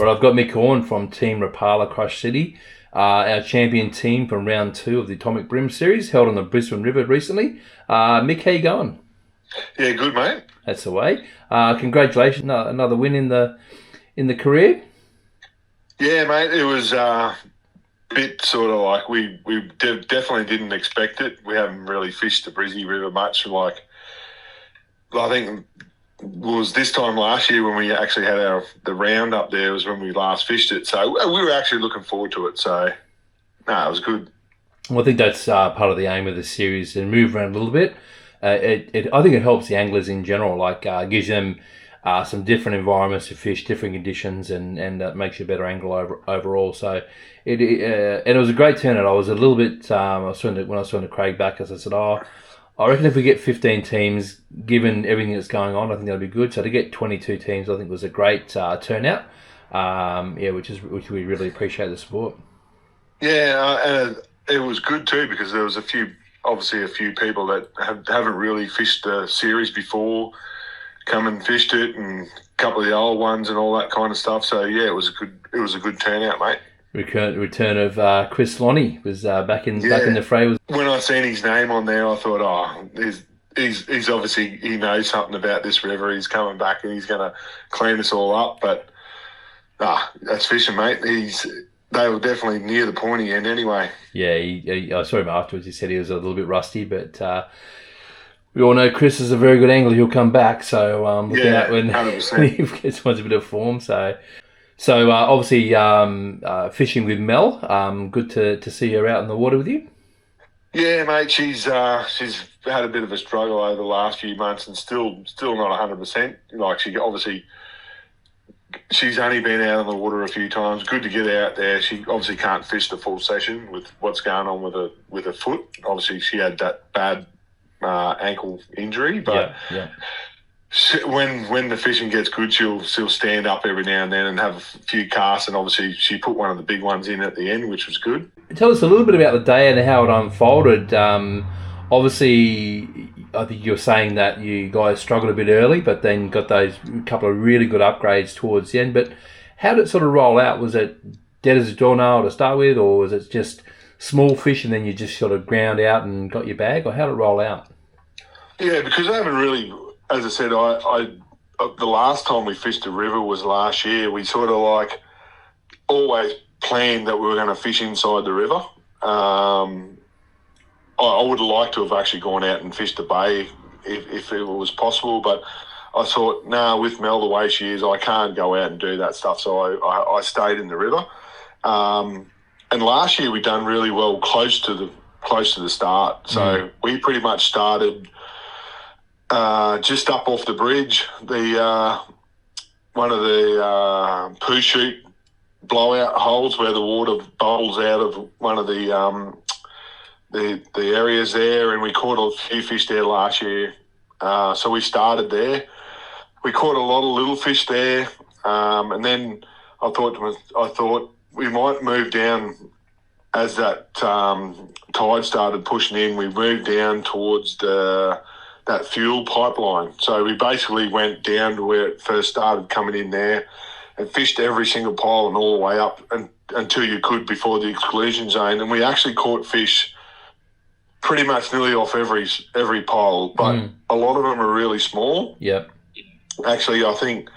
for it. I've got Mick from Team Rapala, Crushcity, our champion team from round 2 of the Atomic Bream series, held on the Brisbane River recently. Mick, how you going? Yeah, good, mate. That's the way. Congratulations, another win in the career. Yeah, mate, it was a bit sort of like we definitely didn't expect it. We haven't really fished the Brizzy River much. Like, I think it was this time last year when we actually had the round up there was when we last fished it. So we were actually looking forward to it. So, it was good. Well, I think that's part of the aim of the series, and move around a little bit. I think it helps the anglers in general, gives them some different environments to fish, different conditions, and makes you a better angler overall. So and it was a great turnout. I was a little bit, when I was talking to Craig Backus, I said, I reckon if we get 15 teams, given everything that's going on, I think that'll be good. So to get 22 teams, I think was a great turnout. Which we really appreciate the support. Yeah, and it was good too because there was a few people that haven't really fished the series before come and fished it, and a couple of the old ones and all that kind of stuff. So yeah, it was a good turnout, mate. Return of Chris Lonnie was back in the fray. When I seen his name on there, I thought, he's obviously, he knows something about this river. He's coming back and he's going to clean us all up. But that's fishing, mate. They were definitely near the pointy end anyway. Yeah, I saw him afterwards. He said he was a little bit rusty, but we all know Chris is a very good angler. He'll come back, so look out when 100%. he gets a bit of form. So obviously fishing with Mel. Good to see her out in the water with you. Yeah, mate. She's had a bit of a struggle over the last few months, and still not 100%. Like she's only been out on the water a few times. Good to get out there. She obviously can't fish the full session with what's going on with her foot. Obviously, she had that bad ankle injury, but yeah. When the fishing gets good, she'll stand up every now and then and have a few casts. And obviously, she put one of the big ones in at the end, which was good. Tell us a little bit about the day and how it unfolded. Obviously, I think you're saying that you guys struggled a bit early, but then got those couple of really good upgrades towards the end. But how did it sort of roll out? Was it dead as a doornail to start with, or was it just small fish and then you just sort of ground out and got your bag, or how did it roll out? Yeah, because I haven't really, as I said, the last time we fished the river was last year. We sort of like always planned that we were going to fish inside the river. I would have liked to have actually gone out and fished the bay if it was possible, but I thought, with Mel the way she is, I can't go out and do that stuff, so I stayed in the river. And last year we done really well close to the start, so we pretty much started just up off the bridge. One of the poo chute blowout holes where the water bubbles out of one of the areas there, and we caught a few fish there last year. So we started there. We caught a lot of little fish there, and then I thought we might move down as that tide started pushing in. We moved down towards that fuel pipeline. So we basically went down to where it first started coming in there and fished every single pile and all the way up until you could before the exclusion zone. And we actually caught fish pretty much nearly off every pole, but a lot of them are really small. Yep. Actually, I think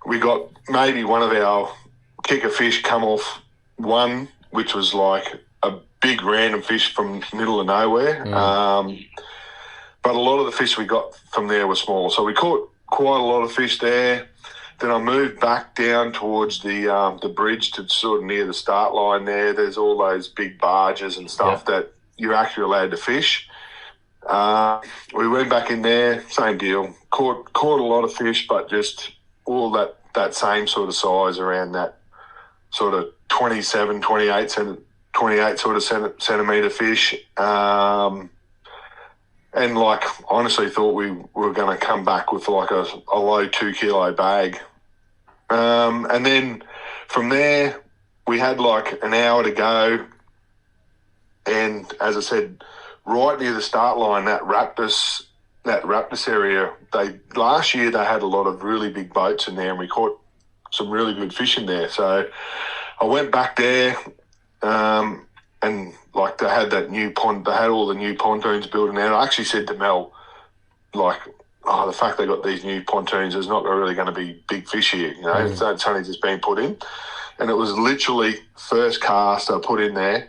we got maybe one of our kicker fish come off one, which was like a big random fish from middle of nowhere. But a lot of the fish we got from there were small. So we caught quite a lot of fish there. Then I moved back down towards the bridge to sort of near the start line there. There's all those big barges and stuff that you're actually allowed to fish. We went back in there, same deal. Caught a lot of fish, but just all that same sort of size, around that sort of 27, 28 sort of centimetre fish. And honestly thought we were going to come back with like a low 2 kilo bag. And then from there, we had like an hour to go. And as I said, right near the start line, that Raptors area, last year they had a lot of really big boats in there, and we caught some really good fishing there. So I went back there, and like they had that new pond, they had all the new pontoons building there. I actually said to Mel, like, oh, the fact they got these new pontoons is not really going to be big fish here. You know, it's only just been put in, and it was literally first cast I put in there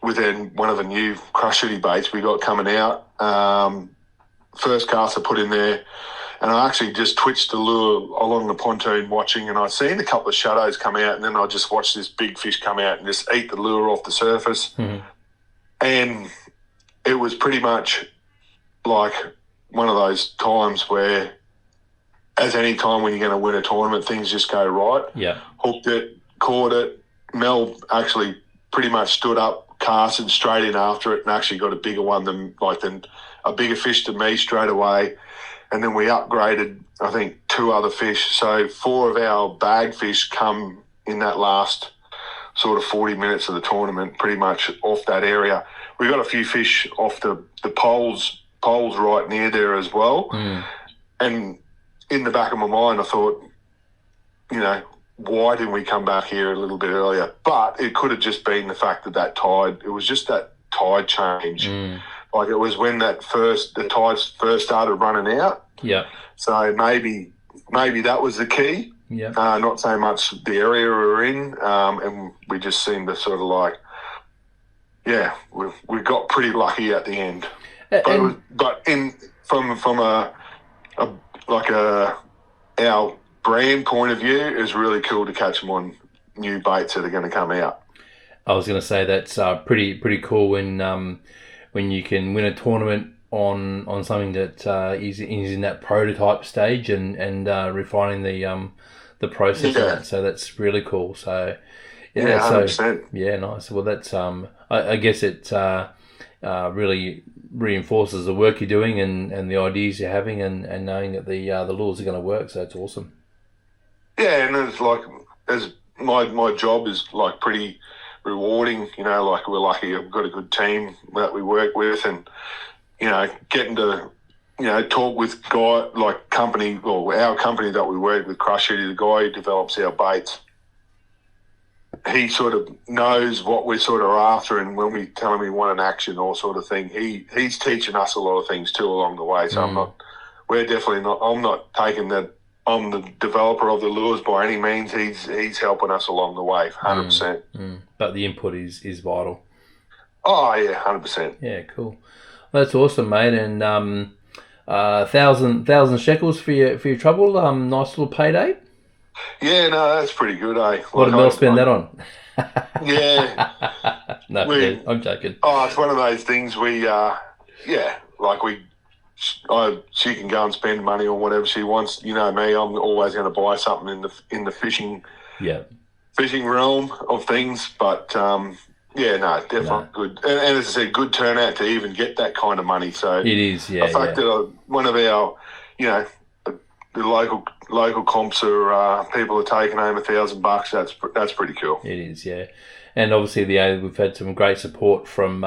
within one of the new Crushcity baits we got coming out. First cast I put in there, and I actually just twitched the lure along the pontoon watching, and I seen a couple of shadows come out, and then I just watched this big fish come out and just eat the lure off the surface. And it was pretty much like one of those times where, as any time when you're going to win a tournament, things just go right. Yeah. Hooked it, caught it. Mel actually pretty much stood up, casted straight in after it, and actually got a bigger one than a bigger fish than me straight away. And then we upgraded, I think, 2 other fish. So 4 of our bag fish come in that last sort of 40 minutes of the tournament, pretty much off that area. We got a few fish off the poles right near there as well. And in the back of my mind, I thought, you know, why didn't we come back here a little bit earlier? But it could have just been the fact that tide, it was just that tide change. Like it was when the tides first started running out. Yeah. So maybe that was the key. Yeah. Not so much the area we were in, and we just seemed to sort of like, yeah, we got pretty lucky at the end. From our brand point of view, it's really cool to catch them on new baits that are going to come out. I was going to say that's pretty cool when you can win a tournament on something that is in that prototype stage and refining the process of that. So that's really cool. So yeah, 100%. Yeah, nice. Well, that's I guess it really reinforces the work you're doing and the ideas you're having and knowing that the lures are going to work. So it's awesome. Yeah, and it's like as my job is like pretty rewarding. You know, like we're lucky I've got a good team that we work with, and you know, getting to talk with our company that we work with, Crushcity, the guy who develops our baits. He sort of knows what we're sort of after, and when we tell him we want an action or sort of thing, he's teaching us a lot of things too along the way. So I'm not taking that I'm the developer of the lures by any means. He's helping us along the way, 100%. But the input is vital. Oh yeah, 100%. Yeah, cool. That's awesome, mate. And 1,000 shekels for your trouble. Nice little payday. Yeah, no, that's pretty good, eh? What did Mel spend that on? Yeah. No, I'm joking. Oh, it's one of those things she can go and spend money on whatever she wants. You know me, I'm always going to buy something in the fishing realm of things. But definitely good. And as I said, good turnout to even get that kind of money. So it is, yeah. The fact that one of our, the local comps are people are taking home $1,000. That's pretty cool. It is, yeah. And obviously we've had some great support from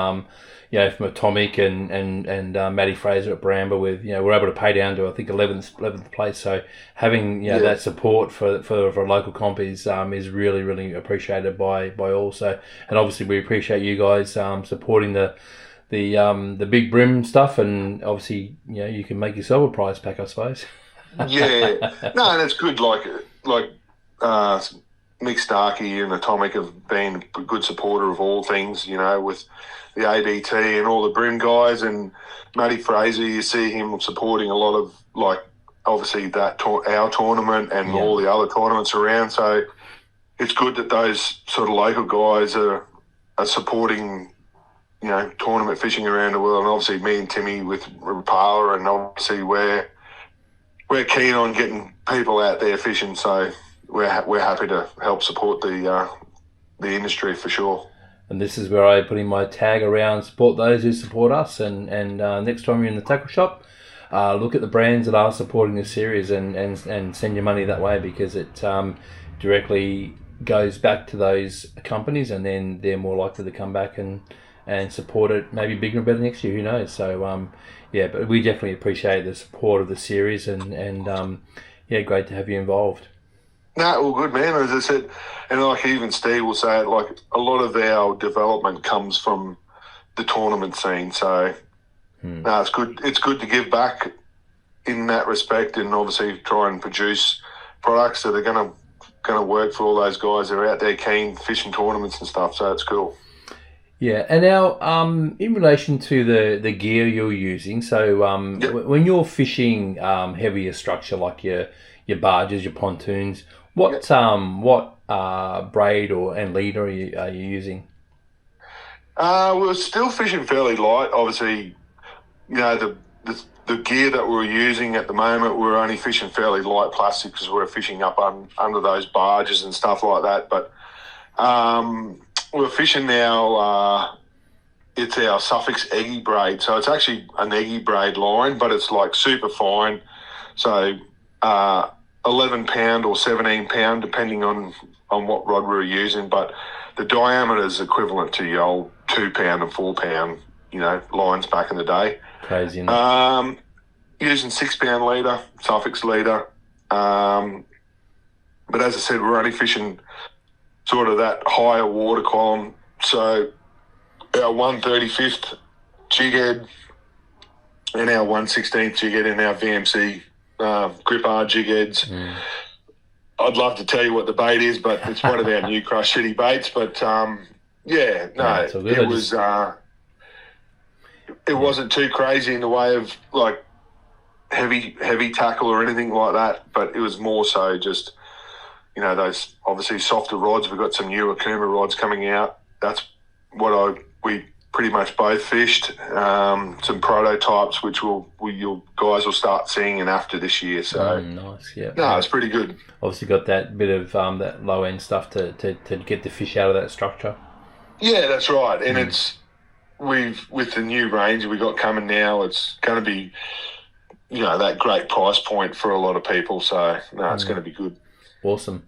from Atomic and Matty Fraser at Bramber with we're able to pay down to I think 11th place. So having that support for a local comp is really really appreciated by all. So and obviously we appreciate you guys supporting the big Bream stuff, and obviously you can make yourself a prize pack, I suppose. Yeah, no, and it's good. Like Mick Starkey and Atomic have been a good supporter of all things, with the ABT and all the Bream guys, and Matty Fraser. You see him supporting a lot of obviously that our tournament and all the other tournaments around. So it's good that those sort of local guys are supporting tournament fishing around the world. And obviously me and Timmy with Rapala, and obviously we're keen on getting people out there fishing, so we're happy to help support the industry for sure. And this is where I put in my tag around support those who support us. And next time you're in the tackle shop, look at the brands that are supporting this series and send your money that way, because it directly goes back to those companies, and then they're more likely to come back and support it maybe bigger and better next year. Who knows? So but we definitely appreciate the support of the series, and great to have you involved. No, all good, man. As I said, and like even Steve will say it, like a lot of our development comes from the tournament scene. So no, it's good. It's good to give back in that respect, and obviously try and produce products that are going to work for all those guys that are out there keen fishing tournaments and stuff. So it's cool. Yeah, and now in relation to the gear you're using, so when you're fishing heavier structure like your barges, your pontoons, what braid and leader are you using? We're still fishing fairly light. Obviously, the gear that we're using at the moment, we're only fishing fairly light plastic because we're fishing up under those barges and stuff like that. But we're fishing now. It's our Suffix Eggy braid, so it's actually an Eggy braid line, but it's like super fine. So 11 pound or 17 pound, depending on what rod we're using. But the diameter is equivalent to your old 2 pound and 4 pound, lines back in the day. Crazy. Using 6 pound leader, Suffix leader. But as I said, we're only fishing sort of that higher water column. So our 1/35th jig head and our 1/16th jig head and our VMC grip R jig heads. I'd love to tell you what the bait is, but it's one of our new Crushcity baits. But it wasn't too crazy in the way of like heavy tackle or anything like that. But it was more so just those obviously softer rods. We've got some new Akuma rods coming out. That's what we pretty much both fished. Some prototypes, which you guys will start seeing in after this year. So nice, yeah. No, it's pretty good. Obviously, got that bit of that low end stuff to get the fish out of that structure. Yeah, that's right. And it's with the new range we got coming now. It's going to be that great price point for a lot of people. So it's going to be good. Awesome.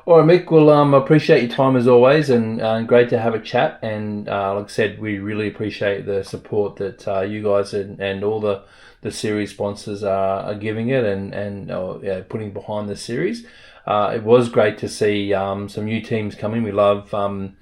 All right, Mick. Well, I appreciate your time as always, and great to have a chat. And like I said, we really appreciate the support that you guys and all the series sponsors are giving it and putting behind the series. It was great to see some new teams coming. We love one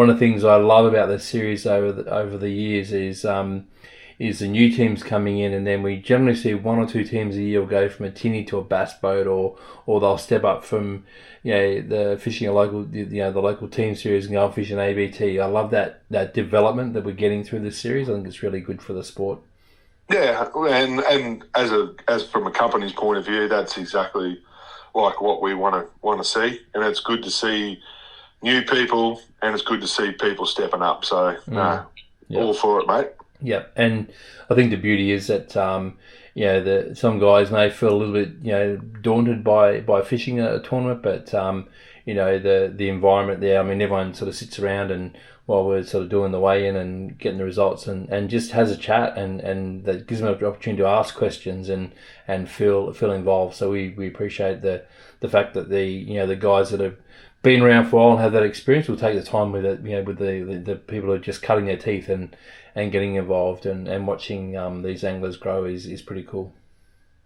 of the things I love about the series over the years is the new teams coming in, and then we generally see one or two teams a year will go from a tinny to a bass boat, or they'll step up from the fishing the local team series and go fishing ABT. I love that development that we're getting through this series. I think it's really good for the sport. Yeah, and as from a company's point of view, that's exactly like what we want to see, and it's good to see new people, and it's good to see people stepping up. So all for it, mate. Yeah, and I think the beauty is that some guys may feel a little bit daunted by fishing a tournament, but the environment there. I mean, everyone sort of sits around and while we're sort of doing the weigh-in and getting the results and just has a chat and that gives them an opportunity to ask questions and feel involved. So we appreciate the fact that the guys that have been around for a while and have that experience will take the time with it, with the people who are just cutting their teeth and getting involved and watching these anglers grow is pretty cool.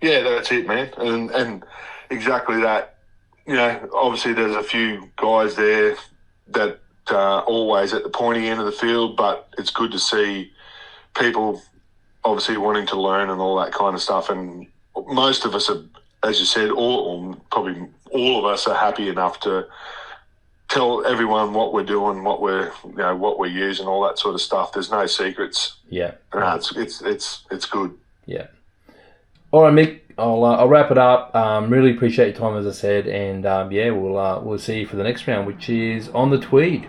Yeah, that's it, man. And exactly that. Obviously there's a few guys there that always at the pointy end of the field, but it's good to see people obviously wanting to learn and all that kind of stuff. And most of us are, as you said, probably all of us are happy enough to tell everyone what we're doing, what we're using, all that sort of stuff. There's no secrets. Yeah, it's good. Yeah. All right, Mick. I'll wrap it up. Really appreciate your time, as I said, and we'll see you for the next round, which is on the Tweed.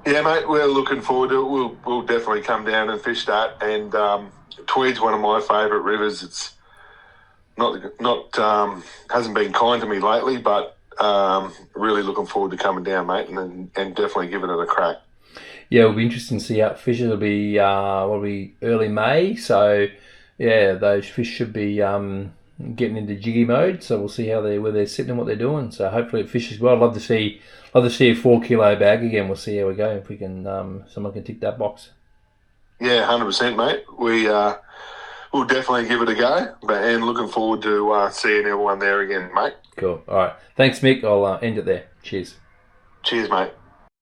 Yeah, mate. We're looking forward to it. We'll definitely come down and fish that. And Tweed's one of my favourite rivers. It's not hasn't been kind to me lately, but really looking forward to coming down, mate, and definitely giving it a crack. Yeah, it'll be interesting to see how it fishes. It'll be early May, so yeah, those fish should be getting into jiggy mode. So we'll see where they're sitting and what they're doing. So hopefully it fishes well. I'd love to see a 4 kilo bag again. We'll see how we go if we can. Someone can tick that box. Yeah, 100%, mate. we'll definitely give it a go. And looking forward to seeing everyone there again, mate. Cool. All right. Thanks, Mick. I'll end it there. Cheers. Cheers, mate.